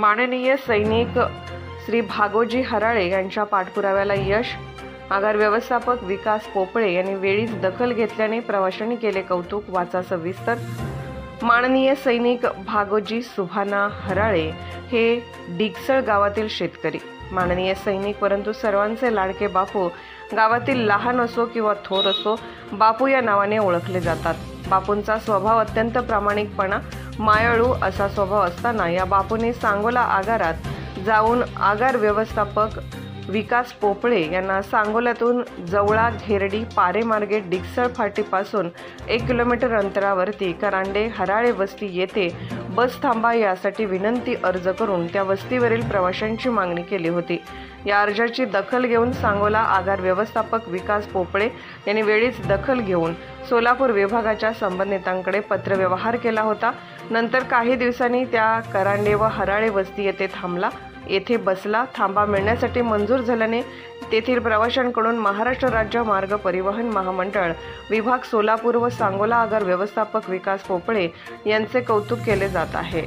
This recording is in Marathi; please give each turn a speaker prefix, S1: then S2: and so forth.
S1: माननीय सैनिक श्री भागोजी हराळे यांच्या पाठपुराव्याला यश। आगार व्यवस्थापक विकास पोपळे यांनी वेळीच दखल घेतल्याने प्रवाशांनी केले कौतुक। वाचा सविस्तर। माननीय सैनिक भागोजी सुभाना हराळे हे डिगसळ गावातील शेतकरी, माननीय सैनिक परंतु सर्वांचे लाडके बापू गावातील लहान असो किंवा थोर असो बापू या नावाने ओळखले जातात। बापूंचा स्वभाव अत्यंत प्रामाणिकपणा, मायाळू असा स्वभाव असताना या बापूने सांगोला आगारात जाऊन आगार व्यवस्थापक विकास पोपळे यांना सांगोल्यातून जवळा घेरडी पारे मार्गे डिगसळ फाटीपासून 1 किलोमीटर अंतरावरती करांडे हराळे वस्ती येथे बस थांबा यासाठी विनंती अर्ज करून त्या वस्तीवरील प्रवाशांची मागणी केली होती। या अर्जाची दखल घेऊन सांगोला आगार व्यवस्थापक विकास पोपळे यांनी वेळीच दखल घेऊन सोलापूर विभागाच्या संबंधितांकडे पत्रव्यवहार केला होता। नंतर काही दिवसांनी त्या करांडे व हराळे वस्ती येथे थांबला। येथे बसला थांबा मिळण्यासाठी मंजूर झाल्याने तेथील प्रवाशांकडून महाराष्ट्र राज्य मार्ग परिवहन महामंडळ विभाग सोलापूर व सांगोला आगार व्यवस्थापक विकास पोपळे यांचे कौतुक केले जात आहे।